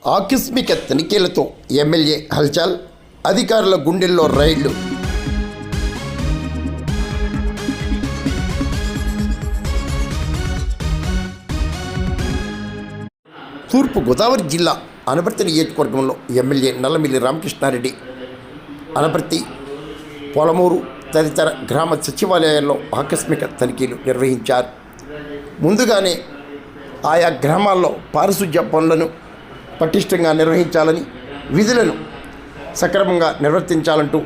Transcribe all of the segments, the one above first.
ఆకస్మిక తనిఖీలతో ఎమ్మెల్యే హల్చల్, అధికారుల గుండెల్లో రైళ్లు. తూర్పు గోదావరి జిల్లా అనపర్తి నియోజకవర్గంలో ఎమ్మెల్యే నల్లమిల్లి రామకృష్ణారెడ్డి అనపర్తి, పొలమూరు తదితర గ్రామ సచివాలయాల్లో ఆకస్మిక తనిఖీలు నిర్వహించారు. ముందుగానే ఆయా గ్రామాల్లో పారిశుధ్య పనులను పటిష్టంగా నిర్వహించాలని, విధులను సక్రమంగా నిర్వర్తించాలంటూ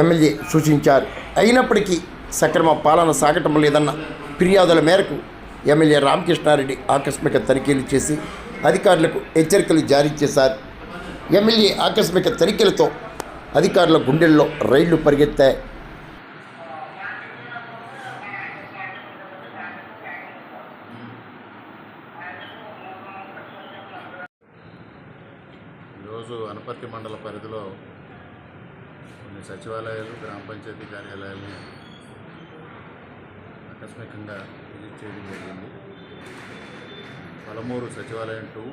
ఎమ్మెల్యే సూచించారు. అయినప్పటికీ సక్రమ పాలన సాగటం లేదన్న ఫిర్యాదుల మేరకు ఎమ్మెల్యే రామకృష్ణారెడ్డి ఆకస్మిక తనిఖీలు చేసి అధికారులకు హెచ్చరికలు జారీ చేశారు. ఎమ్మెల్యే ఆకస్మిక తనిఖీలతో అధికారుల గుండెల్లో రైళ్లు పరిగెత్తాయి. ఈరోజు అనపర్తి మండల పరిధిలో కొన్ని సచివాలయాలు, గ్రామ పంచాయతీ కార్యాలయాలను ఆకస్మికంగా విజిట్ చేయడం జరిగింది. పొలమూరు సచివాలయం 2,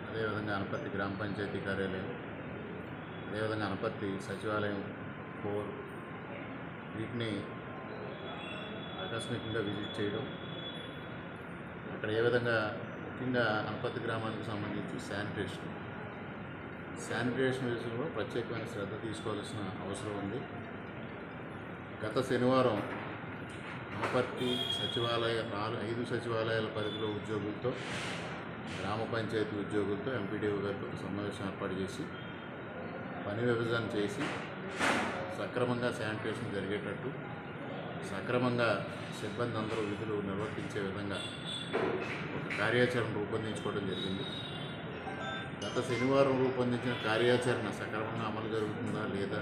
అదేవిధంగా అనపర్తి గ్రామ పంచాయతీ కార్యాలయం, అదేవిధంగా అనపర్తి సచివాలయం 4 వీటిని ఆకస్మికంగా విజిట్ చేయడం. అక్కడ ఏ విధంగా ముఖ్యంగా అనపర్తి గ్రామానికి సంబంధించి శానిటేషన్ విషయంలో ప్రత్యేకమైన శ్రద్ధ తీసుకోవాల్సిన అవసరం ఉంది. గత శనివారం అనపర్తి సచివాలయ 5 సచివాలయాల పరిధిలో ఉద్యోగులతో, గ్రామ పంచాయతీ ఉద్యోగులతో ఎంపీడీఓ గారితో సమావేశం ఏర్పాటు చేసి పని విభజన చేసి సక్రమంగా శానిటేషన్ జరిగేటట్టు, సక్రమంగా సిబ్బంది అందరూ విధులు నిర్వర్తించే విధంగా ఒక కార్యాచరణ రూపొందించుకోవడం జరిగింది. గత శనివారం రూపొందించిన కార్యాచరణ సక్రమంగా అమలు జరుగుతుందా లేదా,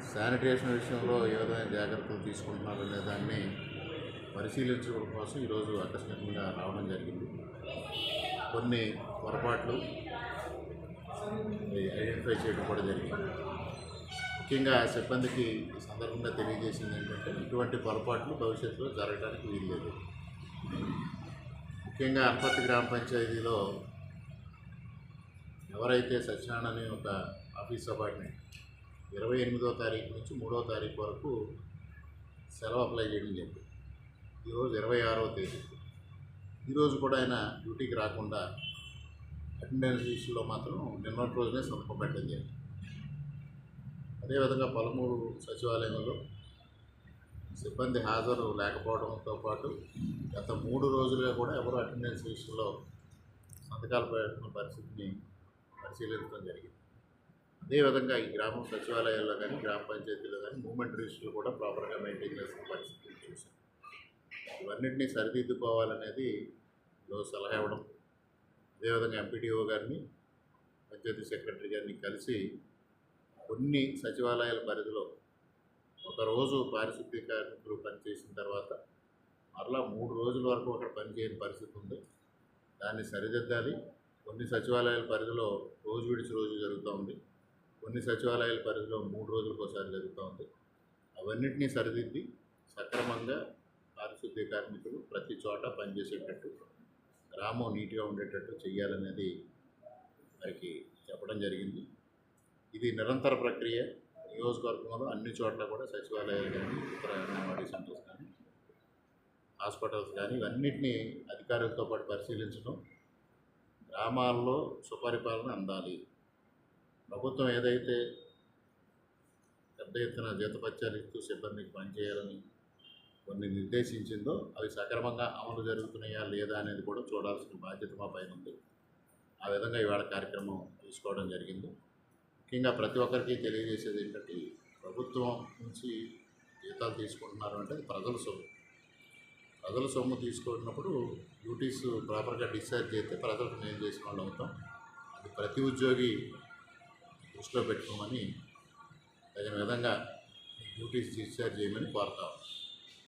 శానిటేషన్ విషయంలో ఏ విధమైన జాగ్రత్తలు తీసుకుంటున్నారో లేదా దాన్ని పరిశీలించడం కోసం ఈరోజు ఆకస్మికంగా రావడం జరిగింది. కొన్ని పొరపాట్లు ఐడెంటిఫై చేయడం కూడా జరిగింది. ముఖ్యంగా సిబ్బందికి ఈ సందర్భంగా తెలియజేసింది ఏంటంటే, ఇటువంటి పొరపాట్లు భవిష్యత్తులో జరగడానికి వీల్లేదు. ముఖ్యంగా అనపర్తి గ్రామ పంచాయతీలో ఎవరైతే సత్యనారాయణ అనే ఒక ఆఫీస్ సబార్డినేట్ 28వ తారీఖు నుంచి 3వ తారీఖు వరకు సెలవు అప్లై చేయడం జరిగింది. ఈరోజు 26వ తేదీ. ఈరోజు కూడా ఆయన డ్యూటీకి రాకుండా అటెండెన్స్ లిస్టులో మాత్రం నిన్నటి రోజునే సంతకం పెట్టడం జరిగింది. అదేవిధంగా పొలమూరు సచివాలయంలో సిబ్బంది హాజరు లేకపోవడంతో పాటు గత 3 రోజులుగా కూడా ఎవరు అటెండెన్స్ లిస్టులో సంతకాలు పెట్టిన పరిస్థితిని పరిశీలించడం జరిగింది. అదేవిధంగా ఈ గ్రామ సచివాలయాల్లో కానీ, గ్రామ పంచాయతీలో కానీ మూమెంట్ రిజిస్టర్లు కూడా ప్రాపర్గా మెయింటైన్ చేసిన పరిస్థితిని చూసాం. ఇవన్నింటినీ సరిదిద్దుకోవాలనేది ఈరోజు సలహా ఇవ్వడం, అదేవిధంగా ఎంపీడీఓ గారిని, పంచాయతీ సెక్రటరీ గారిని కలిసి కొన్ని సచివాలయాల పరిధిలో ఒకరోజు పారిశుద్ధ్య కార్మికులు పనిచేసిన తర్వాత మరలా 3 రోజుల వరకు అక్కడ పనిచేయని పరిస్థితి ఉంది. దాన్ని సరిదిద్దాలి. కొన్ని సచివాలయాల పరిధిలో రోజు విడిచి రోజు జరుగుతూ ఉంది. కొన్ని సచివాలయాల పరిధిలో 3 రోజులకు ఒకసారి జరుగుతూ ఉంది. అవన్నింటినీ సరిదిద్ది సక్రమంగా పారిశుద్ధ్య కార్మికులు ప్రతి చోట పనిచేసేటట్టు, గ్రామం నీట్గా ఉండేటట్టు చేయాలనేది వారికి చెప్పడం జరిగింది. ఇది నిరంతర ప్రక్రియ. నియోజకవర్గంలో అన్ని చోట్ల కూడా సచివాలయాలు కానీ, ఇతర అంగన్వాడీ సెంటర్స్ కానీ, హాస్పిటల్స్ కానీ ఇవన్నింటినీ అధికారులతో పాటు పరిశీలించడం, గ్రామాల్లో సుపరిపాలన అందాలి. ప్రభుత్వం ఏదైతే పెద్ద ఎత్తున జీతపత్యాలు ఇస్తూ సిబ్బందికి పనిచేయాలని కొన్ని నిర్దేశించిందో అవి సక్రమంగా అమలు జరుగుతున్నాయా లేదా అనేది కూడా చూడాల్సిన బాధ్యత మా పైన ఉంది. ఆ విధంగా ఇవాళ కార్యక్రమం తీసుకోవడం జరిగింది. ముఖ్యంగా ప్రతి ఒక్కరికి తెలియజేసేది ఏంటంటే, ప్రభుత్వం నుంచి జీతాలు తీసుకుంటున్నారు అంటే ప్రజల సొమ్ము తీసుకుంటున్నప్పుడు డ్యూటీస్ ప్రాపర్గా డిశ్చార్జ్ చేస్తే ప్రజలకు మేలు చేసిన వాళ్ళు అవుతాం. అది ప్రతి ఉద్యోగి దృష్టిలో పెట్టుకోమని తగిన విధంగా డ్యూటీస్ డిశ్చార్జ్ చేయమని కోరుతాం.